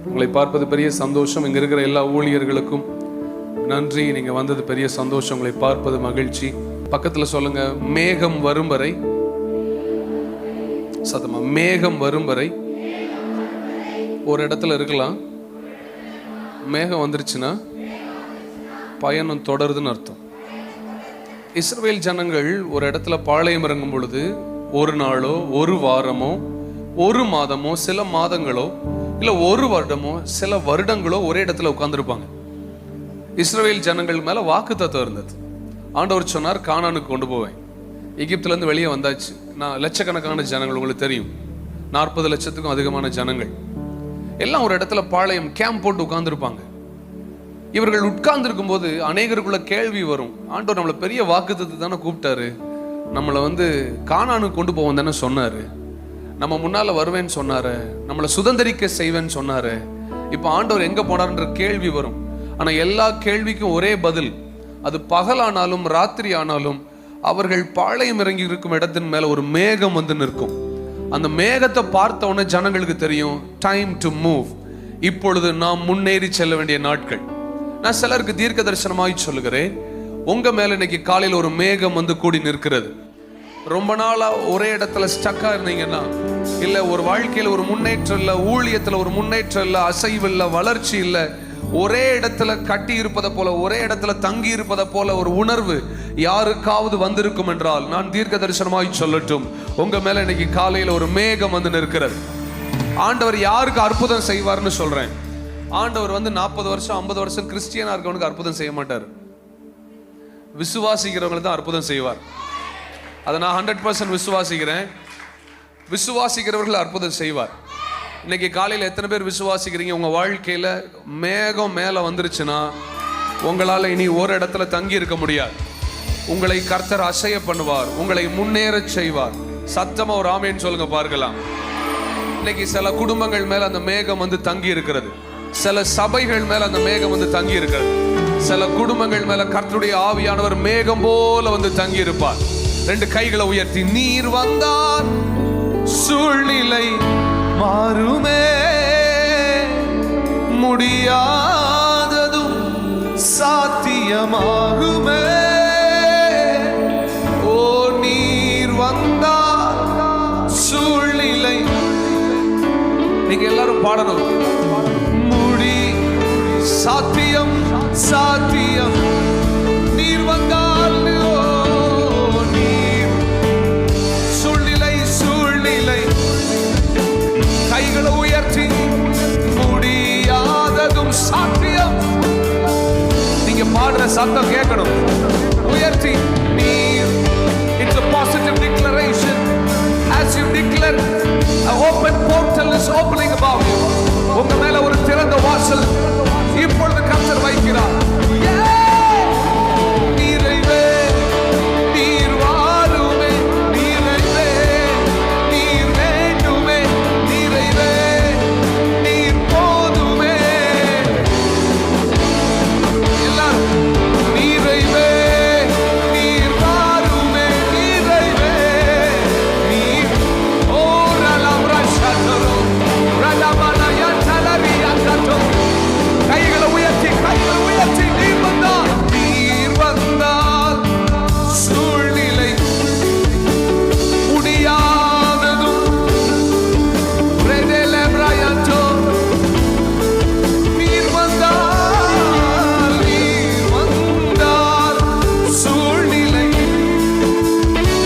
உங்களை பார்ப்பது பெரிய சந்தோஷம். இங்க இருக்கிற எல்லா ஊழியர்களுக்கும் நன்றி. நீங்க வந்தது பெரிய சந்தோஷம். உங்களை பார்ப்பது மகிழ்ச்சி. பக்கத்துல சொல்லுங்க, மேகம் வரும் வரை. சத்தமா, மேகம் வரும் வரை. ஒரு இடத்துல இருக்கலாம், மேகம் வந்துருச்சுன்னா பயணம் தொடருதுன்னு அர்த்தம். இஸ்ரவேல் ஜனங்கள் ஒரு இடத்துல பாளையம் இறங்கும் பொழுது ஒரு நாளோ ஒரு வாரமோ ஒரு மாதமோ சில மாதங்களோ இல்ல ஒரு வருடமோ சில வருடங்களோ ஒரே இடத்துல உட்கார்ந்துருப்பாங்க. இஸ்ரவேல் ஜனங்கள் மேல வாக்குத்தத்தம் இருந்தது. ஆண்டவர் சொன்னார், கானானுக்கு கொண்டு போவேன். எகிப்துல இருந்து வெளியே வந்தாச்சு. நான் லட்சக்கணக்கான ஜனங்கள், உங்களுக்கு தெரியும், 40 லட்சத்துக்கும் அதிகமான ஜனங்கள் எல்லாம் ஒரு இடத்துல பாளையம் கேம்ப் போட்டு உட்கார்ந்துருப்பாங்க. இவர்கள் உட்கார்ந்து இருக்கும் போது அநேகருக்குள்ள கேள்வி வரும், ஆண்டவர் நம்மளை பெரிய வாக்குத்தத்தை தானே கூப்பிட்டாரு, நம்மளை கானானுக்கு கொண்டு போவோம் தானே சொன்னாரு, நம்ம முன்னால வருவேன்னு சொன்னாரு, நம்மளை சுதந்திரிக்க செய்வேன்னு சொன்னாரு, இப்ப ஆண்டவர் எங்க போனார்ன்ற கேள்வி வரும். ஆனா எல்லா கேள்விக்கும் ஒரே பதில், அது பகலானாலும் ராத்திரி ஆனாலும் அவர்கள் பாளையம் இறங்கி இருக்கும் இடத்தின் மேல ஒரு மேகம் நிற்கும். அந்த மேகத்தை பார்த்த உடனே ஜனங்களுக்கு தெரியும், டைம் டு மூவ், இப்பொழுது நாம் முன்னேறி செல்ல வேண்டிய நாட்கள். நான் சிலருக்கு தீர்க்க தரிசனமாய் சொல்லுகிறேன், உங்க மேல இன்னைக்கு காலையில் ஒரு மேகம் கூடி நிற்கிறது. ரொம்ப நாளா ஒரே இடத்துல ஸ்டக்கா இருந்தீங்கன்னா, இல்ல ஒரு வாழ்க்கையில ஒரு முன்னேற்றம் இல்ல, ஊழியத்துல ஒரு முன்னேற்றம் இல்ல, அசைவு இல்ல, வளர்ச்சி இல்ல, ஒரே இடத்துல கட்டி இருப்பதை போல, ஒரே இடத்துல தங்கி இருப்பதை போல ஒரு உணர்வு யாருக்காவது வந்திருக்கும் என்றால், நான் தீர்க்க தரிசனமாய் சொல்லட்டும், உங்க மேல இன்னைக்கு காலையில ஒரு மேகம் நிற்கிறது. ஆண்டவர் யாருக்கு அற்புதம் செய்வார்னு சொல்றேன். ஆண்டவர் 40 வருஷம் 50 வருஷம் கிறிஸ்டியனா இருக்கவனுக்கு அற்புதம் செய்ய மாட்டார். விசுவாசிக்கிறவங்களுக்கு தான் அற்புதம் செய்வார். அதை நான் 100% விசுவாசிக்கிறேன். விசுவாசிக்கிறவர்கள் அற்புதம் செய்வார். இன்னைக்கு காலையில் எத்தனை பேர் விசுவாசிக்கிறீங்க? உங்க வாழ்க்கையில மேகம் மேல வந்துருச்சுன்னா உங்களால இனி ஒரு இடத்துல தங்கி இருக்க முடியாது. உங்களை கர்த்தர் அசைய பண்ணுவார், உங்களை முன்னேற செய்வார். சத்தமா ஒரு ஆமேன்னு சொல்லுங்க பார்க்கலாம். இன்னைக்கு சில குடும்பங்கள் மேல அந்த மேகம் தங்கி இருக்கிறது. சில சபைகள் மேல அந்த மேகம் தங்கி இருக்கிறது. சில குடும்பங்கள் மேல கர்த்தருடைய ஆவியானவர் மேகம் போல தங்கி இருப்பார். 2 கைகளை உயர்த்தி, நீர் வந்தார் சூழ்நிலை மாறுமே, முடியாததும் சாத்தியமாகுமே. ஓ நீர் வந்தார் சூழ்நிலை. நீங்க எல்லாரும் பாடணும், சாத்தியம் சாத்தியம், நீர் வந்தால், நீர் சூழ்நிலை சூழ்நிலை. கைகளை உயர்த்தி, முடியாததும் சாத்தியம். நீங்க பாடுற சத்தம் கேட்கணும். உயர்த்தி, நீர். It's a positive declaration. As you declare, an open portal is opening above you. உங்க மேல ஒரு திறந்த வாசல் இப்பொழுது கர்த்தர் வைக்கிறார். நீரைவே நீர் வாருமே, நீரைவே நீர் வேண்டுமே, நீரைவே நீர் போதுமே. எல்லாரும் நீரைவே நீர் வாருமே, நீரைவே நீர். ஓ ரலம் ரஷதரோ ரலமல யதலரி யததோ. கைகளை உயர்த்தி, கைகளை உயர்த்தி, நீர் வந்தால், நீர் வந்தால் சூழ்நிலை முடியாததும். நீர் வந்தால், நீர் வந்தால் சூழ்நிலை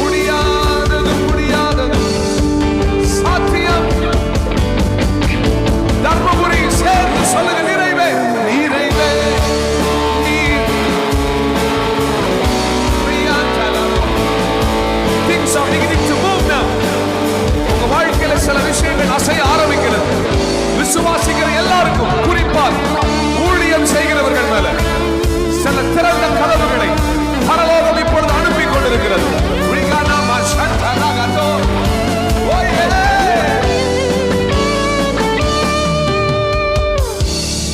முடியாததும் முடியாததும் சாத்தியம். தர்மபுரி சேர்ந்து சொல்லுங்க, சில விஷயங்கள் அசைய ஆரம்பிக்கிறது. விசுவாசிக்கிற எல்லாருக்கும், குறிப்பாக ஊழியம் செய்கிறவர்கள் மேல சில திறந்த கதவுகளை பரலோகம் இப்பொழுது அனுப்பி கொண்டிருக்கிறது.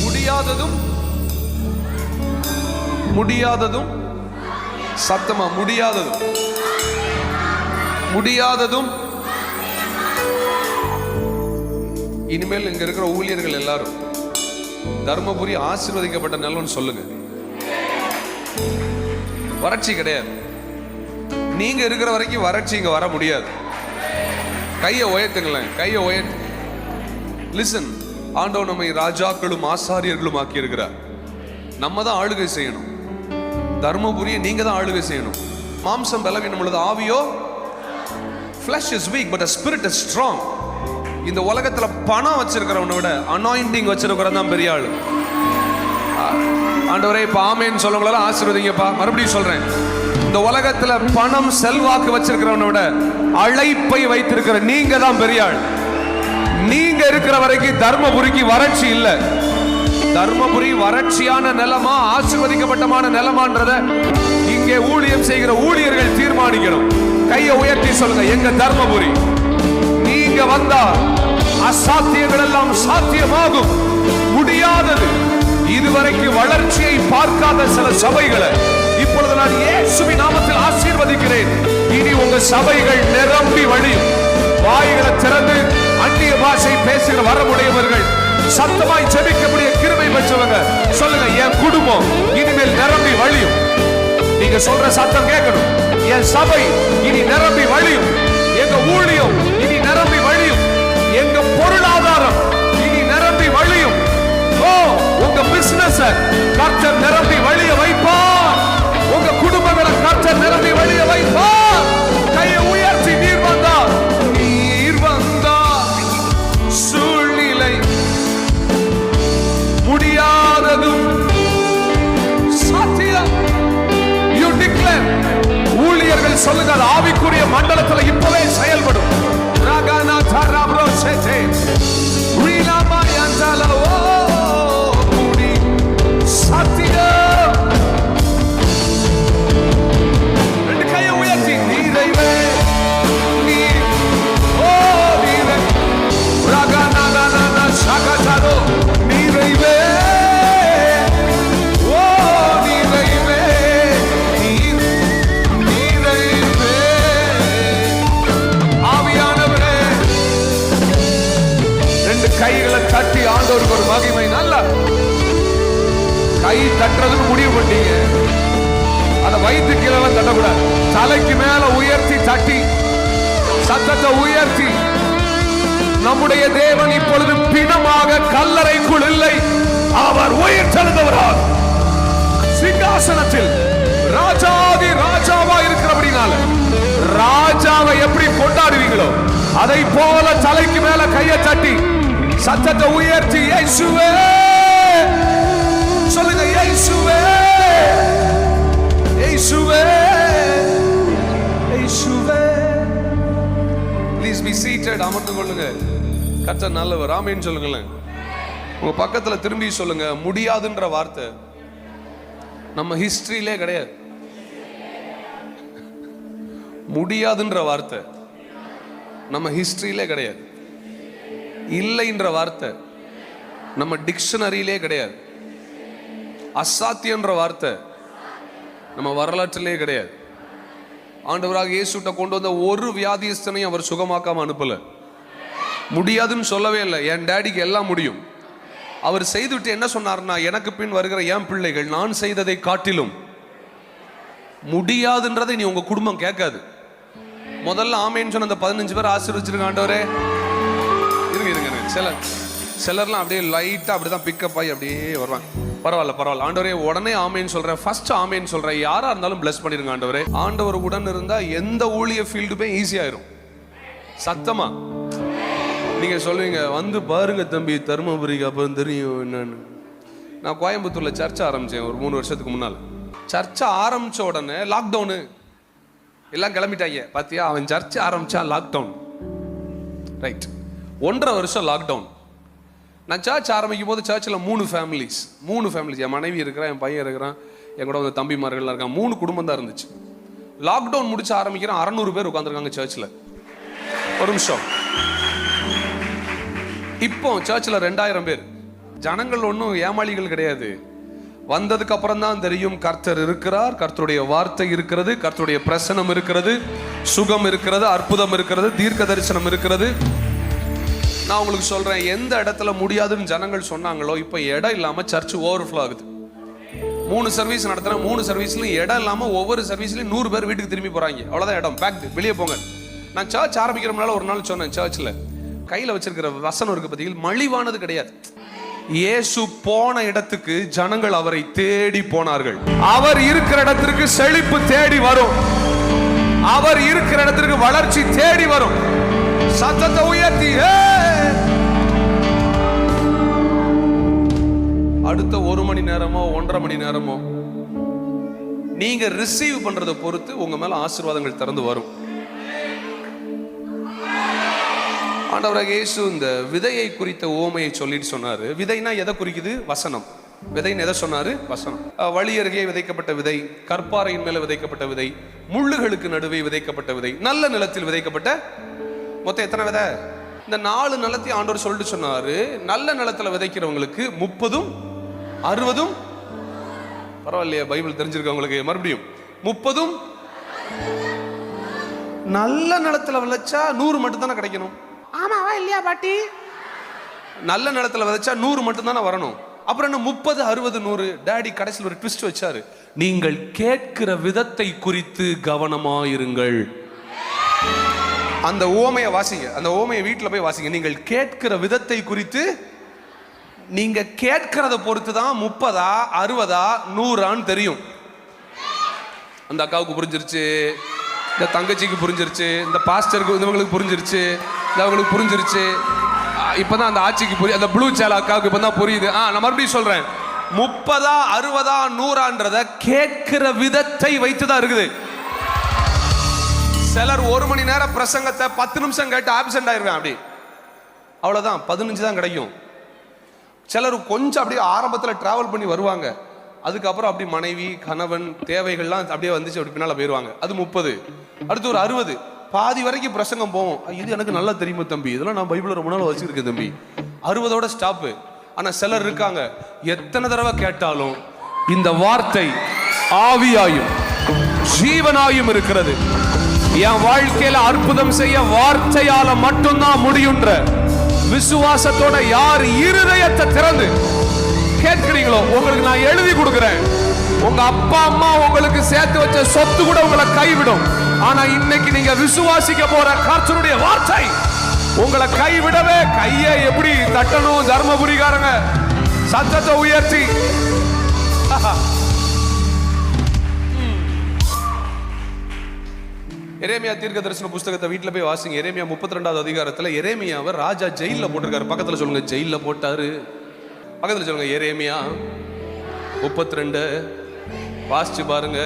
முடியாததும் முடியாததும், சத்தமா, முடியாததும் முடியாததும் இனிமேல் இங்க இருக்கிற ஊழியர்கள் எல்லாரும் தர்மபுரி ஆசீர்வதிக்கப்பட்ட நிலம்னு சொல்லுங்க. வறட்சி கிடையாது. நீங்க இருக்கிற வரைக்கும் வறட்சி இங்க வர முடியாது. கையை உயர்த்துங்களேன், கையை உயர்த்து. லிசன், ஆண்டவர் நம்மை ராஜாக்களும் ஆசாரியர்களும் ஆக்கி இருக்கிறார். நம்ம தான் ஆளுகை செய்யணும். தர்மபுரியை நீங்க தான் ஆளுகை செய்யணும். மாம்சம் பலவீனம் உள்ளது, ஆவியோ flesh is weak but the spirit is strong. இந்த உலகத்துல பணம் வச்சிருக்கிறவனை விட அனாயிண்டிங் வச்சிருக்கிறவன் தான் பெரிய ஆளு. ஆண்டவரே இப்ப ஆமேன்னு சொல்லவங்கள ஆசீர்வதிங்கப்பா. மறுபடியும் சொல்றேன், இந்த உலகத்துல பணம் செல்வாக்கு வச்சிருக்கிறவனை விட அழைப்பை வைத்திருக்கிற நீங்க தான் பெரிய ஆள். நீங்க இருக்கிற வரைக்கும் தர்மபுரிக்கு வறட்சி இல்லை. தர்மபுரி வறட்சியான நிலமா ஆசீர்வதிக்கப்பட்டமான நிலமான்றத இங்கே ஊழியம் செய்கிற ஊழியர்கள் தீர்மானிக்கணும். கையை உயர்த்தி சொல்லுங்க, எங்க தர்மபுரி நீங்க வந்தா அசாத்தியங்கள் எல்லாம் சாத்தியமாகும். முடியாதது, இதுவரைக்கும் வளர்ச்சியை பார்க்காத சில சபைகளை இப்பொழுது நான் இயேசுவின் நாமத்தில் ஆசீர்வதிக்கிறேன். இனி உங்க சபைகள் நிரம்பி வழியும். வாய்களை திறந்து அந்நிய பாஷை பேசுகிற வரமுடையவர்கள், சத்தமாய் ஜெபிக்கக்கூடிய கிருபை பெற்றவங்க சொல்லுங்க, என் குடும்பம் இனிமேல் நிரம்பி வழியும். நீங்க சொல்ற சத்தம் கேட்கணும். என் சபை இனி நிரம்பி வழியும். எங்க ஊழியம் இனி நிரம்பி வழியும். எங்க பொருளாதாரம் இனி நிரம்பி வழியும். ஓ, உங்க பிசினஸ் கர்த்தர் நிரம்பி வழிய வைப்பார். உங்க குடும்பங்களை கர்த்தர் நிரம்பி வழிய வைப்பார். கையை உயர்த்தி நீர் வந்தா, நீர் வந்தா சூழ்நிலை முடியாததும் சாத்தியம். You declare. ஊழியர்கள் சொல்லுங்க, ஆவிக்குரிய மண்டலத்துல இப்பவே செயல்படும். ரகனா தரப்ரோ சேதே ரீலாமா யந்தலா ஓ முடி சத்தியம். ரெண்டு கையை உயர்த்தி நீரைவே நீ ஓ நீரை ரகனா நானா சகதரோ நீரைவே கைகளை தட்டி ஆண்டவருக்கு ஒரு மகிமை. நல்ல கை தட்டுறதுக்கு முடிவு பண்ணீங்க. அதை வயிற்று கீழே தட்டக்கூடாது, தலைக்கு மேல உயர்த்தி தட்டி சத்தத்தை உயர்த்தி, நம்முடைய தேவன் இப்பொழுது பிணமாக கல்லறைக்குள் இல்லை, அவர் உயிர் தெழுந்தவரால் சிங்காசனத்தில் ராஜாதி ராஜாவா இருக்கிறபடினால ராஜாவை எப்படி கொண்டாடுவீங்களோ அதை போல தலைக்கு மேல கையை தட்டி சத்தத்தை உயர்த்தி இயேசுவே சொல்லுங்க, இயேசுவே இயேசுவே இயேசுவே. Please be seated. அமர்ந்து கொள்ளுங்க. கர்த்தர் நல்லவர். ஆமென் சொல்லுங்களேன். உங்க பக்கத்துல திரும்பி சொல்லுங்க, முடியாதுன்ற வார்த்தை நம்ம ஹிஸ்டரியிலே கிடையாது. முடியாதுன்ற வார்த்தை நம்ம ஹிஸ்டரியிலே கிடையாது. இல்லைன்ற வார்த்தை நம்ம டிக்ஷனரியிலே கிடையாது. அசாத்தியன்ற வார்த்தை நம்ம வரலாற்றிலே கிடையாது. ஆண்டவராக இயேசுட்ட கொண்டு வந்த ஒரு வியாதியஸ்தனையும் அவர் சுகமாக்காம அனுப்பல. முடியாதுன்னு சொல்லவே இல்லை. என் டேடிக்கு எல்லாம் முடியும். அவர் செய்துவிட்டு என்ன சொன்னார்னா, எனக்கு பின் வருகிற என் பிள்ளைகள் நான் செய்ததை காட்டிலும் முடியாதுன்றதை நீ உங்க குடும்பம் கேட்காது. முதல்ல ஆமேன்னு சொன்ன அந்த 15 பேர் ஆசீர்வதிச்சிருங்க. ஆண்டவரே சிலர்லாம் அப்படியே லைட்டா அப்படிதான் பிக்கப் ஆகி அப்படியே வருவாங்க. பரவாயில்ல ஆண்டவரே, உடனே ஆமேன்னு சொல்றேன், ஃபர்ஸ்ட் ஆமேன்னு சொல்றேன். யாரா இருந்தாலும் பிளஸ் பண்ணிருங்க ஆண்டவரே. ஆண்டவர் உடன் இருந்தா எந்த ஊழிய ஃபீல்டுமே ஈஸியாயிரும். சத்தமா நீங்க சொல்லுவீங்க, வந்து பாருங்க தம்பி தர்மபுரிக்கு அப்புறம் தெரியும் என்னன்னு. நான் கோயம்புத்தூர்ல சர்ச்சை ஆரம்பிச்சேன் ஒரு 3 வருஷத்துக்கு முன்னால். சர்ச்சை ஆரம்பிச்ச உடனே லாக்டவுனு, எல்லாம் கிளம்பிட்டாங்க. பாத்தியா, அவன் சர்ச்சை ஆரம்பிச்சான் லாக்டவுன். ரைட், 1.5 வருஷம் லாக்டவுன். நான் சர்ச் ஆரம்பிக்கும் போது சர்ச்சில் 3 ஃபேமிலிஸ். என் மனைவி இருக்கிறான், என் பையன் இருக்கிறான், என் கூட வந்து தம்பிமார்கள்லாம் இருக்கான். 3 குடும்பம் தான் இருந்துச்சு. லாக்டவுன் முடிச்சு ஆரம்பிக்கிறேன், 600 பேர் உட்காந்துருக்காங்க சர்ச்சில். ஒரு நிமிஷம், இப்போ சர்ச்சில் 2000 பேர். ஜனங்கள் ஒன்றும் ஏமாளிகள் கிடையாது. வந்ததுக்கு அப்புறம் தான் தெரியும் கர்த்தர் இருக்கிறார், கர்த்தருடைய வார்த்தை இருக்கிறது, கர்த்தருடைய பிரசனம் இருக்கிறது, சுகம் இருக்கிறது, அற்புதம் இருக்கிறது, தீர்க்க தரிசனம் இருக்கிறது. நான் உங்களுக்கு சொல்றேன், எந்த இடத்துல முடியாதுன்னு ஜனங்கள் சொன்னாங்களோ இப்ப இடம் இல்லாம சர்ச் ஓவர்ஃப்ளோ ஆகுது. 3 சர்வீஸ் நடத்துறேன், 3 சர்வீஸ்லயும் இடம் இல்லாம ஒவ்வொரு சர்வீஸ்லயும் 100 பேர் வீட்டுக்கு திரும்பி போறாங்க. அவ்வளவுதான் இடம் பேக்டு, வெளியே போங்க. நான் சர்ச் ஆரம்பிக்கிற முன்னால ஒரு நாள் சொன்னேன், சர்ச்ல கையில வச்சிருக்கிற வசனம் இருக்கு பத்தியில் மலிவானது கிடையாது. இயேசு போன இடத்துக்கு ஜனங்கள் அவரை தேடி போனார்கள். அவர் இருக்கிற இடத்திற்கு செழிப்பு தேடி வரும். அவர் இருக்கிற இடத்திற்கு வளர்ச்சி தேடி வரும். சத்தத்தை உயர்த்தி அடுத்த 1 மணி நேரமோ 1.5 மணி நேரமோ நீங்க ரிசீவ் பண்றதை பொறுத்து உங்க மேல ஆசீர்வாதங்கள் திறந்து வரும். ஆண்டவராக இயேசு இந்த விதையை குறித்த உவமையை சொல்லிட்டு சொன்னாரு. விதைனா எதை குறிக்குது? வசனம். விதைன்னு எதை சொன்னாரு? வசனம். வழி அருகே விதைக்கப்பட்ட விதை, கற்பாறையின் மேல விதைக்கப்பட்ட விதை, முள்ளுகளுக்கு நடுவே விதைக்கப்பட்ட விதை, நல்ல நிலத்தில் விதைக்கப்பட்ட. மொத்தம் எத்தனை விதை? இந்த 4 நிலத்தையும் ஆண்டவர் சொல்லிட்டு சொன்னாரு. நல்ல நிலத்துல விதைக்கிறவங்களுக்கு 30ம் 60ம். பரவாயில்லையா, பைபிள் தெரிஞ்சிருக்கவங்களுக்கு மறுபடியும் 30ம். நல்ல நிலத்துல விளைச்சா 100 மட்டும் தானே கிடைக்கணும். ஆமாவா இல்லையா பாட்டி? நல்ல நிலத்துல விதைச்சா 100 மட்டும் தானே வரணும். அப்புறம் என்ன 30, 60, 100? டாடி கடைசியில் ஒரு ட்விஸ்ட் வச்சாரு. நீங்கள் கேட்கிற விதத்தை குறித்து கவனமாயிருங்கள். அந்த ஓமையை வாசிங்க, அந்த ஓமையை வீட்டில் போய் வாசிங்க. நீங்கள் கேட்கிற விதத்தை குறித்து, நீங்க கேட்கிறத பொறுத்து தான் 30, 60, 100 தெரியும். அந்த அக்காவுக்கு புரிஞ்சிருச்சு, இந்த தங்கச்சிக்கு புரிஞ்சிருச்சு, இந்த பாஸ்டருக்கு இவங்களுக்கு புரிஞ்சிருச்சு, அவங்களுக்கு புரிஞ்சிருச்சு. இப்பதான் அந்த ஆட்சிக்கு புரியுது, அந்த ப்ளூ சேல அக்காவுக்கு இப்பதான் புரியுது. நான் மறுபடியும் சொல்றேன், 30, 60, 100 கேட்கிற விதத்தை வைத்துதான் இருக்குது. சிலர் 1 மணி நேரம் பிரசங்கத்தை 10 நிமிஷம் கேட்டு ஆப்சென்ட் ஆயிருவேன். அப்படி அவ்வளவுதான், 15 தான் கிடைக்கும். சிலர் கொஞ்சம் அப்படியே ஆரம்பத்தில் டிராவல் பண்ணி வருவாங்க, அதுக்கப்புறம் அப்படி மனைவி கணவன் தேவைகள்லாம் அப்படியே வந்துச்சு, அப்படி பின்னால போயிடுவாங்க. அது 30. அடுத்து ஒரு 60, பாதி வரைக்கும் பிரசங்கம் போவோம். இது எனக்கு நல்லா தெரியுமா தம்பி, இதெல்லாம் நான் பைபிள் ரொம்ப நாள் வச்சிருக்கேன் தம்பி. 60ஓட ஸ்டாப்பு. ஆனா சிலர் இருக்காங்க, எத்தனை தடவை கேட்டாலும் இந்த வார்த்தை ஆவியாயும் ஜீவனாயும் இருக்கிறது, என் வாழ்க்கையில அற்புதம் செய்ய வார்த்தையால மட்டும்தான் முடியுன்ற விசுவாசத்தோட யார் இருதயத்தை திறந்து கேட்கிறீங்களோ, உங்களுக்கு நான் எழுதி கொடுக்கிறேன். உங்க அப்பா அம்மா உங்களுக்கு சேர்த்து வச்ச சொத்து கூட உங்களை கைவிடும். ஆனா இன்னைக்கு நீங்க விசுவாசிக்க போற கர்த்தருடைய வார்த்தை உங்களை கைவிடவே. கையை எப்படி தட்டணும்? தர்மபுரிகாரங்க சத்தத்தை உயர்த்தி. எரேமியா தீர்க்க தரிசன புஸ்தகத்தை வீட்டுல போய் வாசிங்க. எரேமியா 32வது அதிகாரத்துல எரேமியாவை ராஜா ஜெயில போட்டிருக்காரு. பக்கத்துல சொல்லுங்க, ஜெயில போட்டாரு. பக்கத்துல சொல்லுங்க, எரேமியா 32 வாசிச்சு பாருங்க.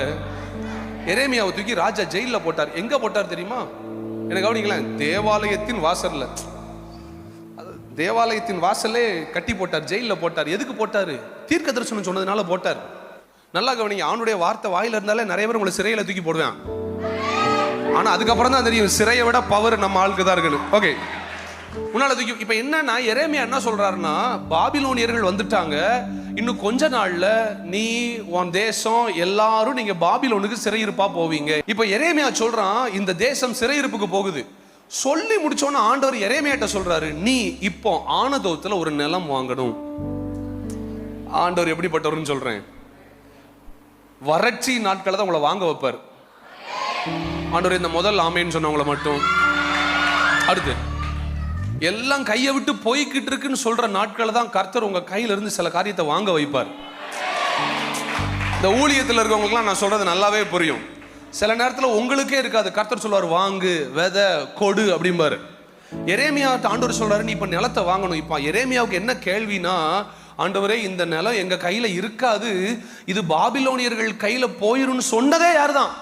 எரேமியாவை தூக்கி ராஜா ஜெயில போட்டார். எங்க போட்டார் தெரியுமா? எனக்கு கவனிங்களேன், தேவாலயத்தின் வாசல்ல, தேவாலயத்தின் வாசலே கட்டி போட்டார், ஜெயில போட்டார். எதுக்கு போட்டாரு? தீர்க்க தரிசனம் சொன்னதுனால போட்டார். நல்லா கவனிங்க, அவனுடைய வார்த்தை வாயில இருந்தாலே நிறைய பேர் உங்களை சிறையில தூக்கி போடுவேன். ஆனா அதுக்கப்புறம் தான் தெரியும் சிறையை விட பவர் நம்ம ஆளுக்கு தான் இருக்குன்னு. ஓகே, உன்னால தூக்கி. இப்ப என்னன்னா, எரேமியா என்ன சொல்றாருன்னா, பாபிலோனியர்கள் வந்துட்டாங்க, இன்னும் கொஞ்ச நாள்ல நீ உன் தேசம் எல்லாரும் நீங்க பாபிலோனுக்கு சிறையிருப்பா போவீங்க. இப்ப எரேமியா சொல்றான், இந்த தேசம் சிறையிருப்புக்கு போகுது. சொல்லி முடிச்சோன்னு ஆண்டவர் எரேமியாட்ட சொல்றாரு, நீ இப்போ ஆனதோத்துல ஒரு நிலம் வாங்கணும். ஆண்டவர் எப்படிப்பட்டவர்னு சொல்றேன், வறட்சி நாட்களை தான் உங்களை வாங்க வைப்பார். ஆண்டவர் இந்த முதல் ஆமேன்னு சொன்னவங்களை மட்டும், அடுத்து எல்லாம் கையை விட்டு போய்கிட்டு இருக்குன்னு சொல்ற நாட்களை தான் கர்த்தர் உங்க கையில இருந்து சில காரியத்தை வாங்க வைப்பார். இந்த ஊழியத்தில் இருக்கவங்களுக்குலாம் நான் சொல்றது நல்லாவே புரியும். சில நேரத்தில் உங்களுக்கே இருக்காது, கர்த்தர் சொல்வார் வாங்கு, விதை கொடு அப்படிம்பாரு. எரேமியாட்ட ஆண்டவர் சொல்றாரு, நீ இப்ப நிலத்தை வாங்கணும். இப்ப எரேமியாவுக்கு என்ன கேள்வினா, ஆண்டவரே இந்த நிலம் எங்க கையில இருக்காது, இது பாபிலோனியர்கள் கையில போயிருன்னு சொன்னதே யாருதான்?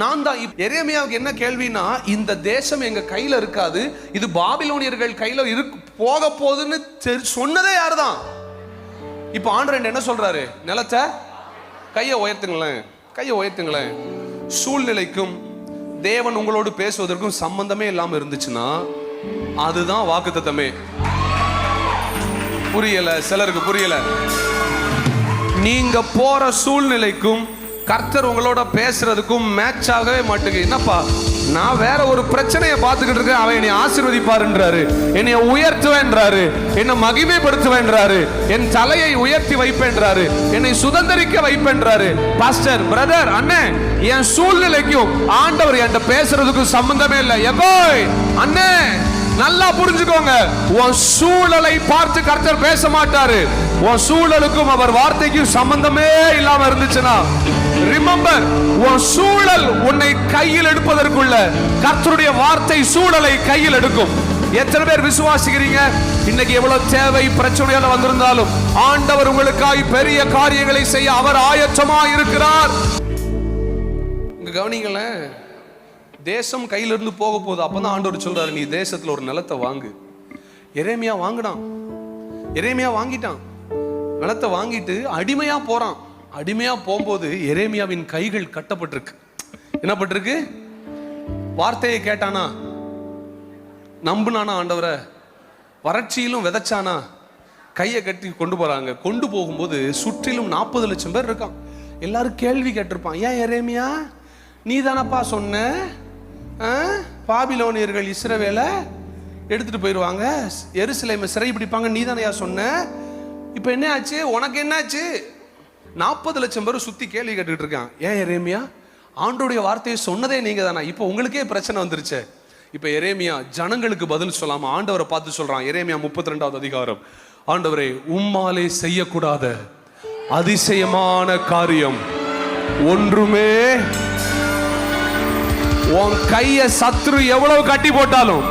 நான் தான். எரேமியாவுக்கு என்ன கேள்வினா, இந்த தேசம் எங்க கையில இருக்காது, இது பாபிலோனியர்கள் கையில போக போகுதுன்னு சொன்னதே யாருதான்? இப்ப ஆண்டவர் என்ன சொல்றாரு, நிலத்தை கையை உயர்த்துங்களேன், கையை உயர்த்துங்களேன். சூழ்நிலைக்கும் தேவன் உங்களோடு பேசுவதற்கும் சம்பந்தமே இல்லாம இருந்துச்சுன்னா அதுதான் வாக்குத்தத்தமே. புரியல, சிலருக்கு புரியல. நீங்க போற சூழ்நிலைக்கும் கர்த்தர் உங்களோட பேசுறதுக்கும் மேட்ச் ஆகவே மாட்டேங்குது. என்னப்பா நான் வேற ஒரு பிரச்சனையை பார்த்துக்கிட்டு இருக்கேன், அவன் என்னை ஆசீர்வதிப்பாருன்றாரு, என்னை உயர்த்துவேன்றாரு, என்னை மகிமைப்படுத்துவேன்றாரு, என் தலையை உயர்த்தி வைப்பேன்றாரு, என்னை சுதந்திரிக்க வைப்பேன்றாரு. பாஸ்டர், பிரதர், அண்ணன், என் சூழ்நிலைக்கும் ஆண்டவர் என்கிட்ட பேசுறதுக்கும் சம்பந்தமே இல்லை. எகோய் அண்ணே, நல்லா புரிஞ்சுக்கோங்க, உன் சூழலை பார்த்து கர்த்தர் பேச மாட்டாரு. உன் சூழலுக்கும் அவர் வார்த்தைக்கும் சம்பந்தமே இல்லாம இருந்துச்சுன்னா, ரிமெம்பர், உன் சூழல் உன்னை கையில் எடுப்பதற்குள்ள கர்த்தருடைய வார்த்தை சூழலை கையில் எடுக்கும். எத்தனை பேர் விசுவாசிக்கிறீங்க? இன்னைக்கு எவ்வளவு தேவை பிரச்சனையால வந்திருந்தாலும் ஆண்டவர் உங்களுக்காய் பெரிய காரியங்களை செய்ய அவர் ஆயத்தமா இருக்கிறார். இங்க கவனிங்களேன், தேசம் கையிலிருந்து போக போகுது. அப்பதான் ஆண்டவர் சொல்றாரு, நீ தேசத்துல ஒரு நிலத்தை வாங்கு. எரேமியா வாங்கினான், எரேமியா வாங்கிட்டான், நிலத்தை வாங்கிட்டு அடிமையா போறான். அடிமையா போகும்போது எரேமியாவின் கைகள் கட்டப்பட்டிருக்கு. என்ன பட்டிருக்கு? வார்த்தையை கேட்டானா, நம்புனானா ஆண்டவரை, வறட்சியிலும் விதைச்சானா, கையை கட்டி கொண்டு போறாங்க. கொண்டு போகும்போது சுற்றிலும் 40 லட்சம் பேர் இருக்கான். எல்லாரும் கேள்வி கேட்டிருப்பான், ஏன் எரேமியா நீ தானப்பா சொன்ன பாபிலோனியர்கள் இஸ்ரவேலை எடுத்துட்டு போயிடுவாங்க, எருசலேமை சிறை பிடிப்பாங்க, நீ தானையா சொன்ன, இப்ப என்ன ஆச்சு, உனக்கு என்ன ஆச்சு? 40 லட்சம் பேர் சுத்தி கேள்வி கேட்டுக்கிட்டு இருக்கான். ஏன் எரேமியா, ஆண்டோடைய வார்த்தையை சொன்னதே நீங்க தானா, இப்ப உங்களுக்கே பிரச்சனை வந்துருச்சு. இப்ப எரேமியா ஜனங்களுக்கு பதில் சொல்லாம ஆண்டவரை பார்த்து சொல்றான். எரேமியா 32வது அதிகாரம், ஆண்டவரே, உம்மாலே செய்யக்கூடாத அதிசயமான காரியம் ஒன்றுமே, உன் கைய சத்ரு எவ்வளவு கட்டி போட்டாலும்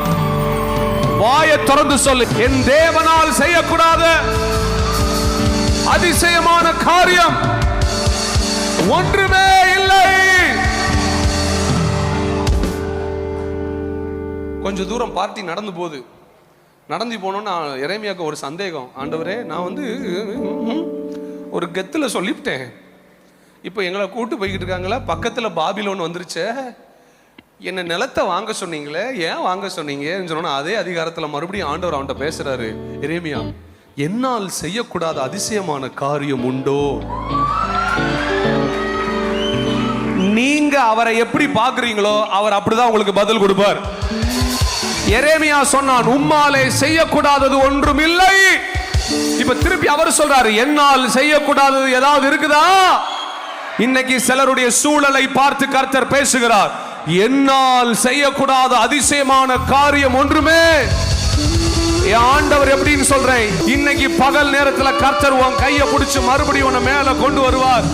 வாயை திறந்து சொல்லு, என் தேவனால் செய்யக்கூடாத அதிசயமான காரியம் ஒன்றுமே இல்லை. கொஞ்ச தூரம் பார்ட்டி நடந்து போகுது. நடந்து போனோம்னா எரேமியாவுக்கு ஒரு சந்தேகம், ஆண்டவரே, நான் வந்து ஒரு கெத்துல சொல்லிவிட்டேன், இப்போ எங்களை கூட்டு போய்கிட்டு இருக்காங்களா, பக்கத்தில் பாபிலோன் வந்துருச்சே, என்ன நிலத்தை வாங்க சொன்னீங்களே, ஏன் வாங்க சொன்னீங்கன்னு சொன்னா, அதே அதிகாரத்தில் மறுபடியும் ஆண்டவர் அவன்கிட்ட பேசுறாரு, எரேமியா, என்னால் செய்யக்கூடாத அதிசயமான காரியம் உண்டோ? நீங்க அவரை எப்படி பாக்குறீங்களோ அவர் அப்படிதான் உங்களுக்கு பதில் கொடுப்பார். எரேமியா சொன்னான், உம்மாலே செய்யக்கூடாதது ஒன்றும் இல்லை. இப்ப திருப்பி அவர் சொல்றாரு, என்னால் செய்யக்கூடாதது ஏதாவது இருக்குதா? இன்னைக்கு சிலருடைய சூழலை பார்த்து கர்த்தர் பேசுகிறார், என்னால் செய்யக்கூடாத அதிசயமான காரியம் ஒன்றுமே. ஆண்டவர் எப்படின்னு சொல்றேன், இன்னைக்கு பகல் நேரத்தில் கர்த்தர் உன் கையை பிடிச்சு மறுபடியும் உன்னை மேல கொண்டு வருவார்.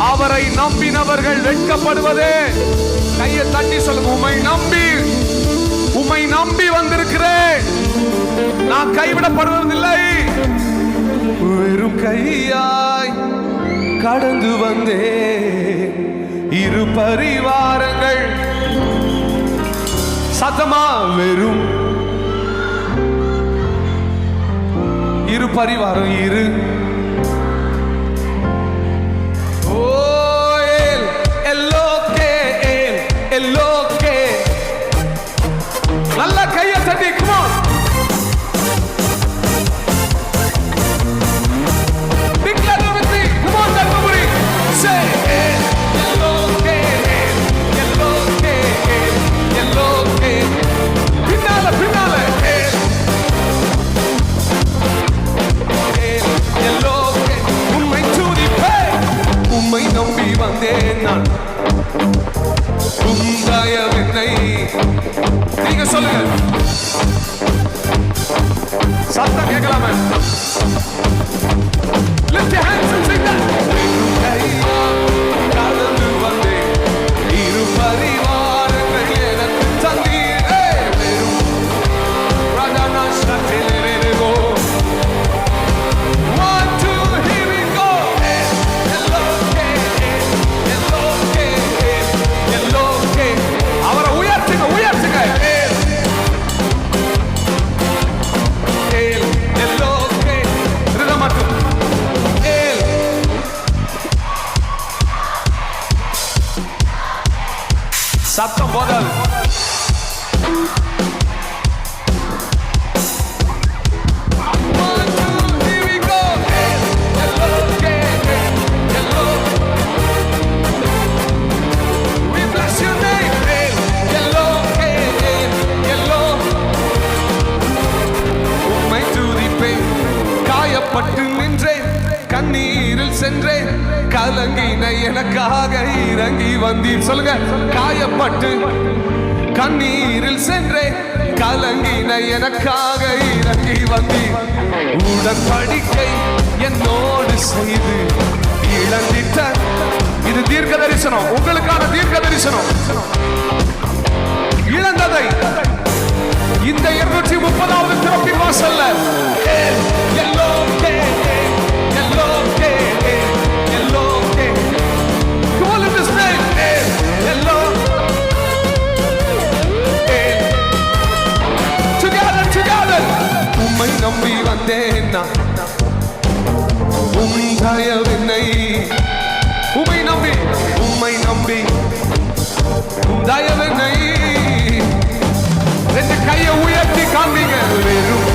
அவரை நம்பினவர்கள் வெட்கப்படுவதே. கையை தட்டி சொல்லுங்க, உம்மை நம்பி வந்திருக்கிறேன், நான் கைவிடப்படுவதில்லை. வெறும் கையாய் கடந்து வந்தேன், இரு பரிவாரங்கள் சத்தமா, வெறும் இரு பரிவாரம், இரு நல்ல கையை தட்டி, come on, declare it with me, come on, Dharmaburi, say Eloke, பின்னால Eloke, உம்மை துதிப்பேன், உம்மை நம்பி வந்தேன் நான், உம்தயவென்னை. நீங்க சொல்லுங்க, சத்தம் கேட்கலாமே. Lift your hands and sing that. கடந்து வந்தேன், இரு பரிவாரங்கள் எனக்கு தந்தீரே, வெறும் ராஜானா ஸ்டேலேரேகோ. 1 2 here we go. Eloke, அவரை உயர்த்துங்க, உயர்த்துங்க. Eloke, நின்றேன், கண்ணீரில் சென்றேன், கலங்கின எனக்காக இறங்கி வந்தீர். சொல்லுங்க. காயப்பட்டு கண்ணீரில் சென்றேன், கலங்கின எனக்காக இறங்கி வந்தீர். உடன்படிக்கை என்னோடு செய்து இழந்திட்ட. இது தீர்க்க தரிசனம், உங்களுக்கான தீர்க்க தரிசனம். இழந்ததை இந்த 230வது திறப்பின் வாசல்ல உம்மை நம்பி வந்தேன் நான், உம் தயவில்லை. உம்மை நம்பி தயவில்லை. ரெண்டு கையை உயர்த்தி காண்பீங்க. வெறும்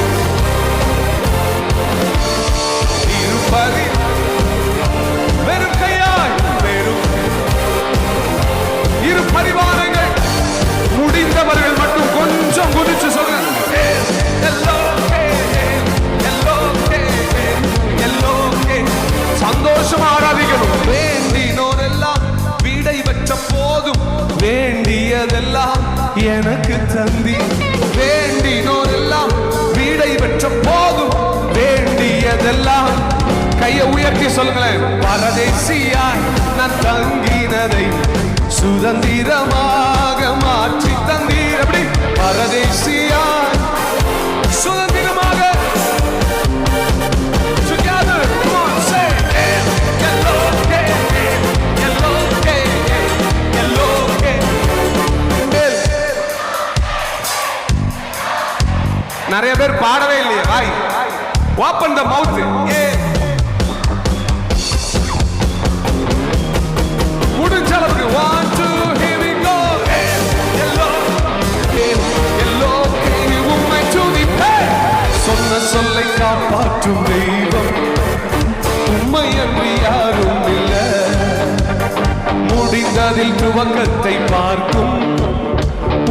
இருப்பதி வெறும் கையாய், வெறும் இரு பரிவாரங்கள் முடிந்தவர்கள் மட்டும் கொஞ்சம் குதிச்சு சொல்லுங்க. சந்தோஷமா ஆராதிக்கணும். வேண்டினோர் எல்லாம் வீடை பெற்ற போதும், வேண்டியதெல்லாம் எனக்கு தந்தி. வேண்டினோர் எல்லாம் வீடை பெற்ற போதும், வேண்டியதெல்லாம். கையை உயர்த்தி சொல்லுங்களேன். பரதேசியாய் நான் தங்கினதை சுதந்திரமாக மாற்றி தந்தீர். அப்படி பரதேசியாய் சுதந்திரமாக. நிறைய பேர் பாடவே இல்லையே. வாய் ஓப்பன் த மவுத். முடிஞ்ச அளவுக்கு 1 2 here we go. உம்மை துதிப்பே. சொன்ன சொல்லை காப்பாற்றும் தெய்வம் உம்மை அன்றி யாரும் இல்லை. முடிந்ததில் துவக்கத்தை பார்க்கும்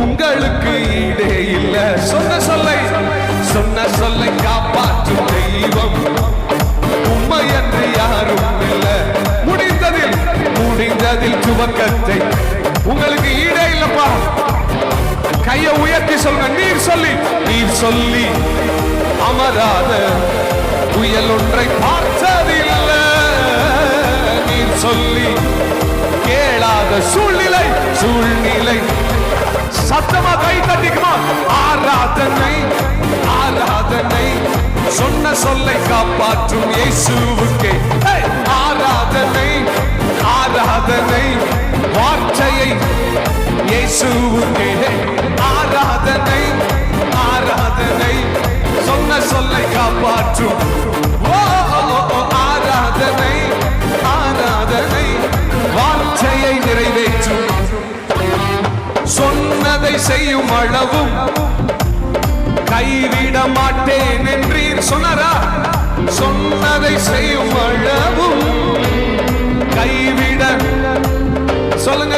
உங்களுக்கு ஈடே இல்ல. சொன்ன சொல்லை காப்பாற்றும் தெய்வம் உம்மை அன்றி யாரும் இல்ல. முடிந்ததில் துவக்கத்தை உங்களுக்கு ஈடே இல்லப்பா. கையை உயர்த்தி சொல்லுங்க. நீர் சொல்லி அமராத புயல் ஒன்றை பார்த்ததில்லை. நீர் சொல்லி கேளாத சூழ்நிலை சத்தமா கை தட்டிக்குமா. ஆராதனை சொன்ன சொல்லை காப்பாற்றும் இயேசுவுக்கே ஆராதனை. வார்த்தையை இயேசுவுக்கே ஆராதனை. சொன்ன சொல்லை காப்பாற்றும் ஆராதனை. வார்த்தையை நிறைவேற்றும். சொன்னதை செய்யும் அளவும் கைவிட மாட்டேன் என்றீர். சொன்னாரா? சொன்னதை செய்யும் அளவும் கைவிட. சொல்லுங்க.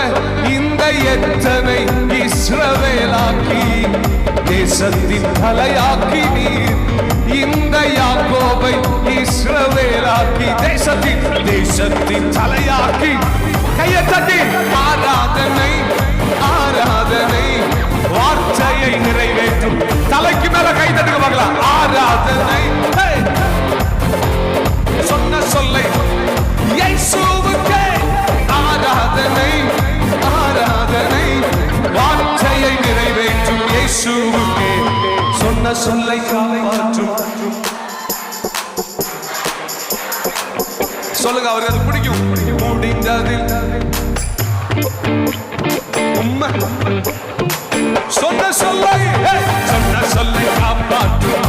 இந்த எத்தனை இஸ்ரவேலாக்கி தேசத்தின் தலையாக்கி நீர். இந்த யாக்கோபை இஸ்ரவேலாக்கி தேசத்தின் தலையாக்கி. கையை தட்டி ஆராதனை. வார்த்தையை நிறைவேற்றும். தலைக்கு மேல கை தட்டுங்க பார்க்கலாம். ஆராதனை. சொன்ன சொல்லை இயேசுவுக்கே ஆராதனை. வார்த்தையை நிறைவேற்றும் இயேசுவுக்கே. சொன்ன சொல்லை காப்பாற்றும். சொல்லுங்க. அவருக்கு அது பிடிக்கும். முடிந்ததில் உம்மை சொன்ன சொல்லை காப்பாற்றும்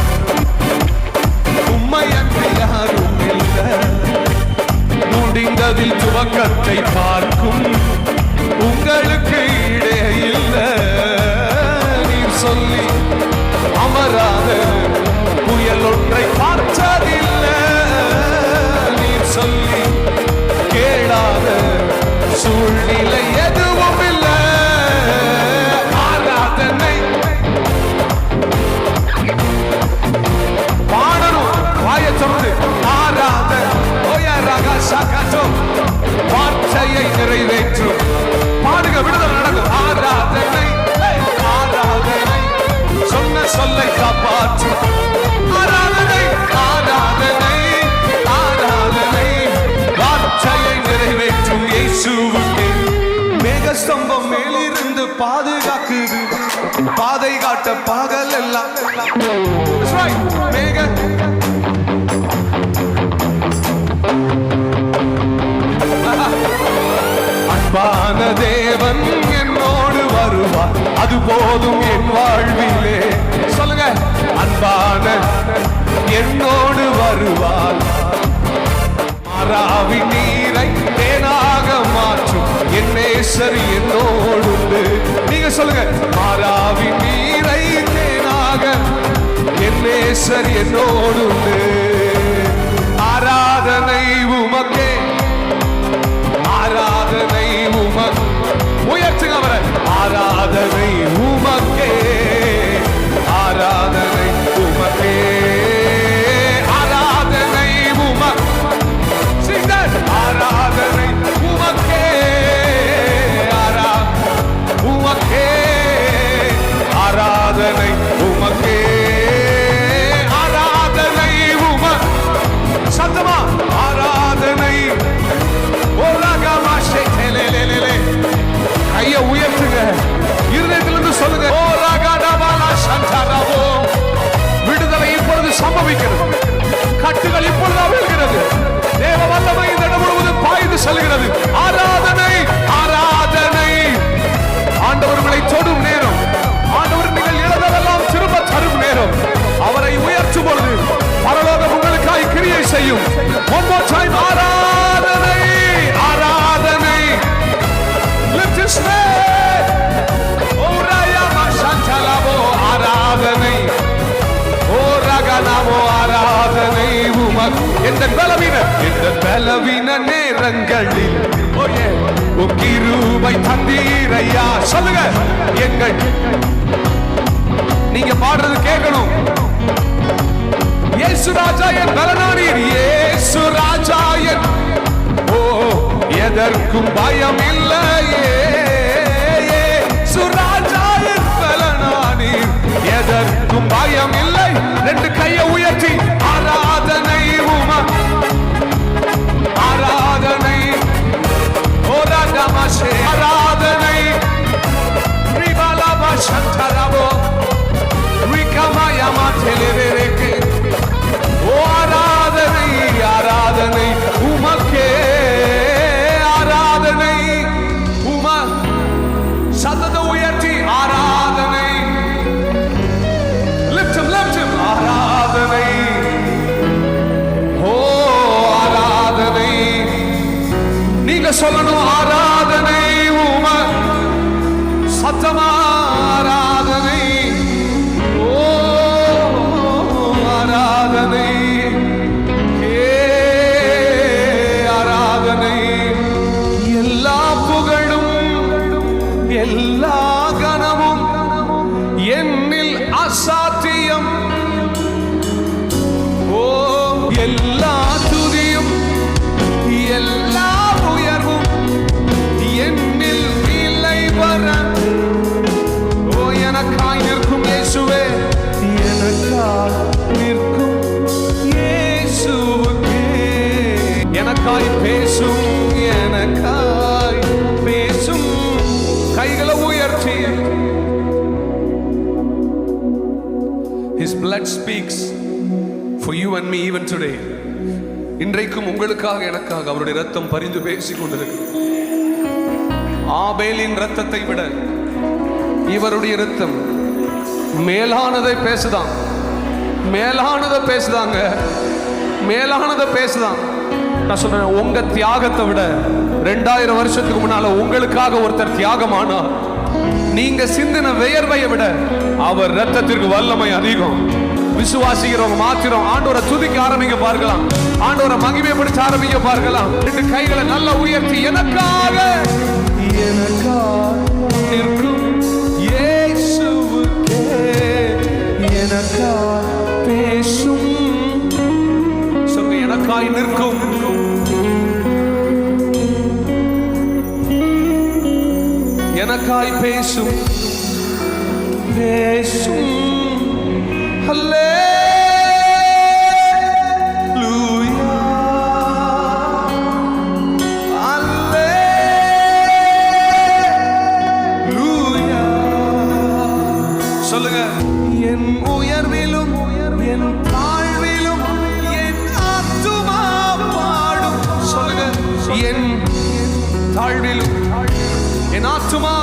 உம்மை அன்றி யாரும் இல்லை. முடிந்ததில் துவக்கத்தை பார்க்கும் உங்களுக்கு ஈடே இல்லை. நீர் சொல்லி அமராத புயல் ஒன்றை பார்த்ததில்லை. நீர் சொல்லி கேளாத சூழ்நிலை எதுவும் இல்லை. ஆராதனை. பாடணும். வாயை திறந்து வார்த்தையை நிறைவேற்றும். பாடுங்க, விடுதலை நடக்கும். ஆராதனை, ஆராதனை, சொன்ன சொல்லை காப்பாற்றும். ஆராதனை, ஆராதனை, ஆராதனை, வார்த்தையை நிறைவேற்றும் இயேசுவுக்கே. மேகஸ்தம்பம் மேலிருந்து பாதுகாக்குது, பாதை காட்ட பகல் எல்லாம். மேக அன்பான தேவன் என்னோடு வருவார், அது போதும் என் வாழ்விலே. சொல்லுங்க, அன்பான என்னோடு வருவார், மாறாவி நீரை தேனாக மாற்றும் என் நேசர் என்னோடு. நீங்க சொல்லுங்க, மாறாவி நீரை தேனாக என் நேசர் என்னோடு. ஆராதனை உமக்கே, ஆராதனை உமக்கு. உயர்த்துங்க அவரை. ஆராதனை உமக்கே, ஆராதனை உமக்கே, ஆராதனை உமக்கு. ஆராதனை உமக்கே, உமக்கே, ஆராதனை உமக்கே, ஆராதனை உமக்கு. சத்தமா ஆராதனை. கையை உயர்த்துங்க, இருதயத்திலிருந்து சொல்லுங்க. விடுதலை இப்பொழுது சம்பவிக்கிறது, கட்டுகள் இப்பொழுது அவிழ்கிறது, தேவ வல்லமை இந்த இடம் முழுவதும் பாய்ந்து செல்கிறது. ஆராதனை, ஆராதனை. ஆண்டவர் உங்களை தொடும் நேரம், ஆண்டவர் நீங்கள் இழந்ததெல்லாம் திரும்ப தரும் நேரம். அவரை உயர்த்தும் பொழுது பரலோகம் உங்களுக்காய் கிரியை செய்யும். One more time. ஆராதனை, ஆராதனை. Lift his name. Oh Rayama Shantalabo. ஆராதனை, ஓ ரகநாமோ ஆராதனை உமக்கு. எந்த பலவீன நேரங்களில் கிருபை தந்தீரையா. சொல்லுங்க, எங்கள் நீங்க பாடுறது கேட்கணும். இயேசு ராஜா என் பலனானீர், இயேசு ராஜா என், ஓ எதற்கும் பயம் இல்லையே. இயேசு ராஜா என் பலனானீர், எதற்கும் பயம் இல்லை. ரெண்டு கையை உயர்த்தி ஆராதனை உமக்கு, ஆராதனை. ஓரா நமசே ஆராதனை. ரிபாலாபா சந்தராபோ ரிகமாயாமா தெலேரேகே. ஓ ஆராதனை, ஆராதனை உமக்கே, ஆராதனை உமக்கு. சத்தத்தை உயர்த்தி ஆராதனை. Lift him, lift him. ஆராதனை, ஓ ஆராதனை. நீங்க சொல்லணும், ஆராதனை உமக்கு. சத்தமா ஆராதனை, ஓ ஆராதனை, ஆராதனை. எல்லா புகழும் எல்லா கனமும் என்னில் அசாத்தியம். ஓ எல்லா துதியும் எல்லா உயர்வும் என்னில் இல்லை வர. ஓ எனக்காய் நிற்கும் இயேசுவே, எனக்காய் நிற்கும் இயேசுவே, எனக்காய் பேசும், எனக்காய் பேசும். கைகளை உயர்த்தி. His blood speaks for you and me even today. இன்றைக்கும் உங்களுக்காக எனக்காக அவருடைய ரத்தம் பரிந்து பேசிக் கொண்டிருக்கு. ஆபேலின் ரத்தத்தை விட இவருடைய ரத்தம் மேலானதை பேசுதான், மேலானதை பேசுதாங்க, மேலானதை பேசுதான். நான் சொல்றேன், உங்க தியாகத்தை விட 2000 வருஷத்துக்கு முன்னால உங்களுக்காக ஒருத்தர் தியாகமானா, நீங்க சிந்தின வியர்வையை விட அவர் ரத்தத்திற்கு வல்லமை அதிகம். விசுவாசிக்கிறவங்க மாத்திரம் ஆண்டவரை துதிக்க ஆரம்பிக்க பார்க்கலாம், ஆண்டவரை மகிமைப்படுத்த ஆரம்பிக்க பார்க்கலாம். ரெண்டு கைகளை நல்லா உயர்த்தி, எனக்காக நிற்கும் இயேசுவுக்கே, எனக்காய் பேசும். சொல்லுங்க, எனக்காய் நிற்கும் எனக்காய் பேசும் பேசும். அல்லேலூயா அல்லேலூயா. சொல்லுங்க. என் உயர்விலும் என் தாழ்விலும் என் ஆத்துமா பாடும். சொல்லுங்க. என் தாழ்விலும் என் ஆத்துமா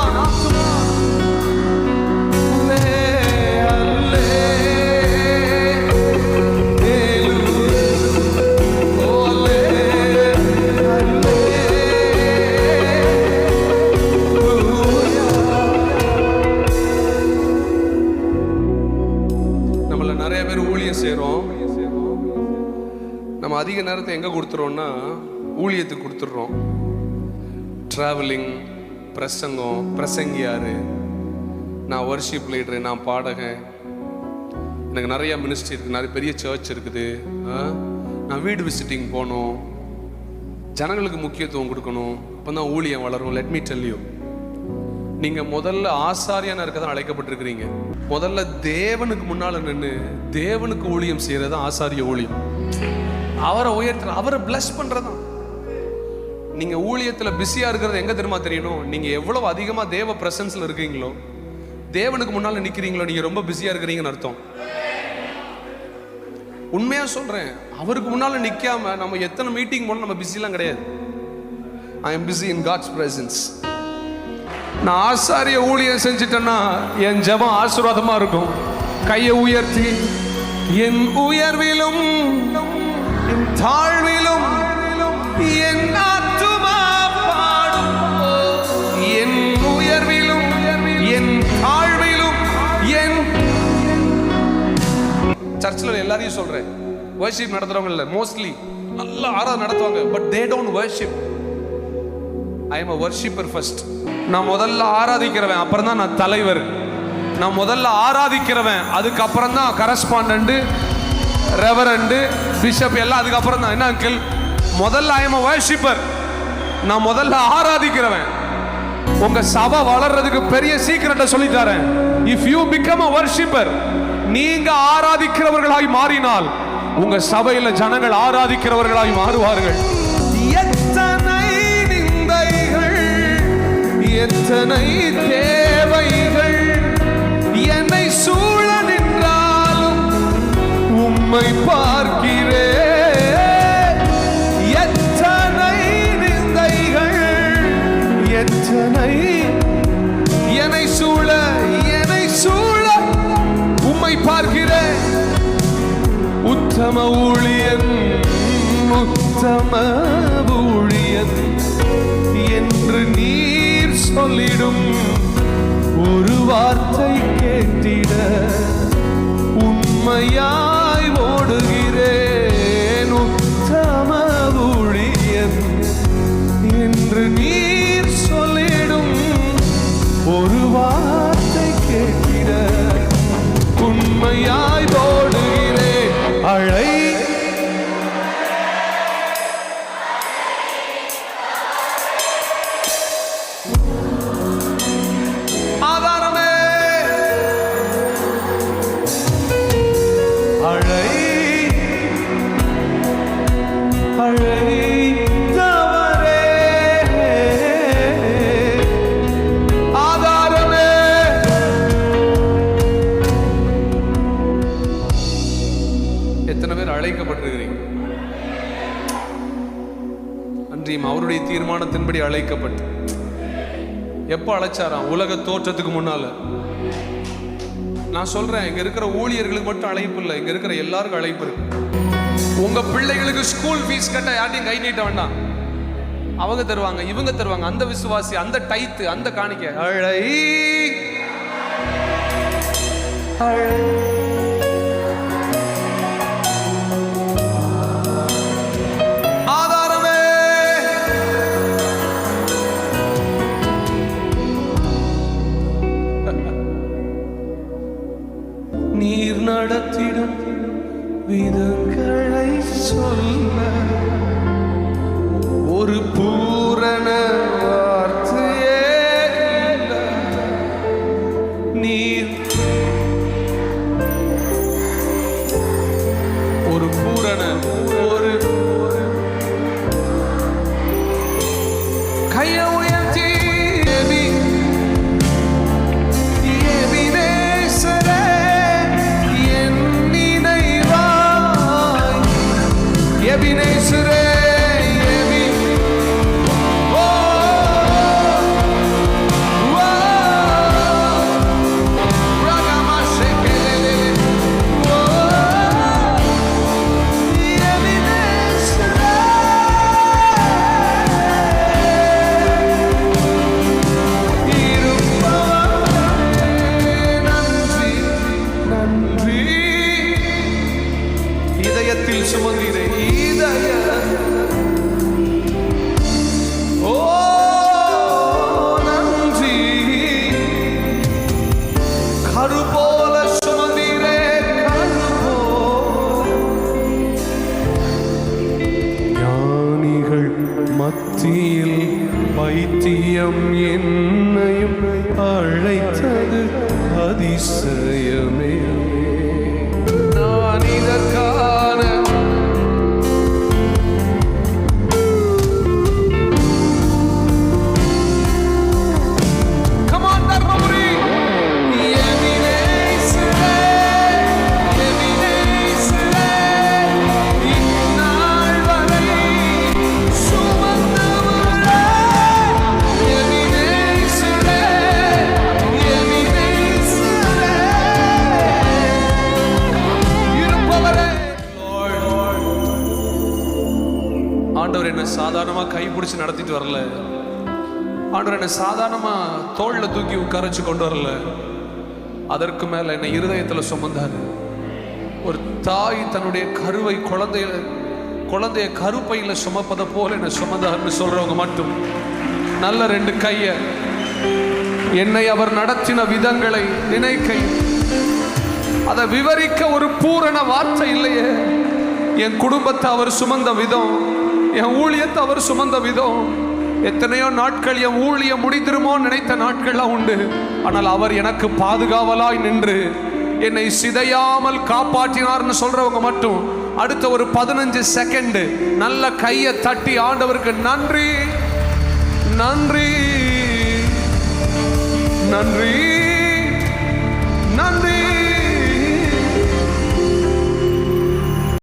நம்ம அதிக நேரத்தை எங்க கொடுத்துறோம்னா ஊழியத்துக்கு கொடுத்துடுறோம். டிராவலிங், பிரசங்கம், பிரசங்கியாரு, நான் வர்ஷிப் லீடரு, நான் பாடகன், எனக்கு நிறைய மினிஸ்ட்ரி இருக்குது, நிறைய பெரிய சர்ச் இருக்குது, நான் வீடு விசிட்டிங் போகணும், ஜனங்களுக்கு முக்கியத்துவம் கொடுக்கணும், அப்போ தான் ஊழியம் வளரும். லெட் மீ டெல் யூ, நீங்கள் முதல்ல ஆசாரியனா இருக்க தான் அழைக்கப்பட்டிருக்கிறீங்க. முதல்ல தேவனுக்கு முன்னால் நின்று தேவனுக்கு ஊழியம் செய்கிறது ஆசாரிய ஊழியம். அவரை உயர்த்துற, அவரை பிளஸ் பண்ணுறதான். நீங்கள் ஊழியத்தில் பிஸியாக இருக்கிறது எங்கே தெரியுமா தெரியணும்? நீங்கள் எவ்வளவு அதிகமாக தேவ பிரசன்ஸில் இருக்கீங்களோ, தேவனுக்கு முன்னால் நிற்கிறீங்களோ, நீங்கள் ரொம்ப பிஸியாக இருக்கிறீங்கன்னு அர்த்தம். உண்மையாக சொல்கிறேன், அவருக்கு முன்னால் நிற்காம நம்ம எத்தனை மீட்டிங் போனால் நம்ம பிஸிலாம் கிடையாது. I am busy in God's presence. நான் ஆசாரிய ஊழியம் செஞ்சிட்டேன்னா என் ஜெபம் ஆசீர்வாதமாக இருக்கும். கையை உயர்த்தி, என் உயர்விலும் என் தாழ்விலும் என் ஆத்துமா பாடும். என் உயர்விலும் என் தாழ்விலும் என் சர்ச்சில் எல்லாரையும் சொல்றேன், வர்ஷிப் நடத்துறவங்க இல்லை, மோஸ்ட்லி நல்லா ஆராதனை நடத்துவாங்க, but they don't worship. I am a worshipper first. நான் முதல்ல ஆராதிக்கிறவன், அப்புறம் தான் நான் தலைவர். நான் முதல்ல ஆராதிக்கிறவன், அதுக்கப்புறம் தான் கரஸ்பாண்டன்ட், ரெவரண்ட், பிஷப் எல்லாம் அதுக்கப்புறம் தான். என்ன அங்கிள்? முதல்ல ஐ எம் a worshipper. நான் முதல்ல ஆராதிக்கிறவன். உங்க சபை வளர்றதுக்கு பெரிய சீக்கிரட்டை சொல்லி தரேன். If you become a worshipper, நீங்க ஆராதிக்கிறவர்களாய் மாறினால் உங்க சபையில ஜனங்கள் ஆராதிக்கிறவர்களாய் மாறுவார்கள். எத்தனை நிந்தைகள், எத்தனை தேவைகள் என்னை சூழ நின்றாலும் உம்மை பார்க்கிறேன். எத்தனை நிந்தைகள், எத்தனை என்னை சூழ உம்மை பார்க்கிறேன். உத்தம ஊழியன், உத்தம ஊழியன் என்று நீர் சொல்லிடும் ஒரு வார்த்தை கேட்டிட உண்மையாய் ஓடுகிறேன். உத்தம ஊழியன் என்று நீர் சொல்லிடும் ஒரு வார்த்தை கேட்டிட உண்மையாய் ஓடுகிறேன். அழை ஆதாரமே, அழை அழைத்தவரே, ஆதாரமே. எத்தனை பேர் அழைக்கப்பட்டிருக்கிறீங்க? அன்றியும் அவருடைய தீர்மானத்தின்படி அழைக்கப்பட்டு. எப்போ அழைச்சாராம்? உலக தோற்றத்துக்கு முன்னால. நான் சொல்றேன், இங்க இருக்கிற ஊழியர்களுக்கு மட்டும் அழைப்பு இல்லை, இங்க இருக்கிற எல்லாருக்கும் அழைப்பு இருக்கு. உங்க பிள்ளைகளுக்கு ஸ்கூல் ஃபீஸ் கட்ட யார்ட்டையும் கை நீட்ட வேண்டாம். அவங்க தருவாங்க, இவங்க தருவாங்க, அந்த விசுவாசி, அந்த டைத்து, அந்த காணிக்கை. அழை ஆதாரமே. நீர் நடத்திடும் விதங்களை சொல்ல ஒரு பூரண வார்த்தையே இல்லை. எபினேசரே, இதயத்தில் சுமந்தீரே, ஓ நன்றி. கரு போல சுமந்தீரே, கரு போல. ஞானிகள் மத்தியில் வைத்தியம் என்னையும் அழைத்தது அதிசயமே. நான் இதற்கான ஆண்டவர் என்ன சாதாரணமா கைப்பிடிச்சு நடத்திட்டு வரல. ஆண்டவர் என்ன சாதாரணமா தோள்ல தூக்கி உட்காரச்சு கொண்டு வரல. அதற்கு மேல என்ன இருதயத்துல சுமந்தாரு. ஒரு தாய் தன்னுடைய கருவை குழந்தைய கருப்பையில சுமப்பதை போல என்ன சுமந்தாருன்னு சொல்றவங்க மட்டும் நல்ல ரெண்டு கைய என்னை அவர் நடத்தின விதங்களை நினைக்க, அதை விவரிக்க ஒரு பூரண வார்த்தை இல்லையே. என் குடும்பத்தை அவர் சுமந்த விதம், என் ஊழியத்தை அவர் சுமந்த விதம். எத்தனையோ நாட்கள் என் ஊழியம் முடிந்துருமோ நினைத்த நாட்கள்லாம் உண்டு. ஆனால் அவர் எனக்கு பாதுகாவலாய் நின்று என்னை சிதையாமல் காப்பாற்றினார்னு சொல்றவங்க மட்டும் அடுத்த ஒரு 15 செகண்ட் நல்ல கையை தட்டி ஆண்டவருக்கு நன்றி, நன்றி, நன்றி.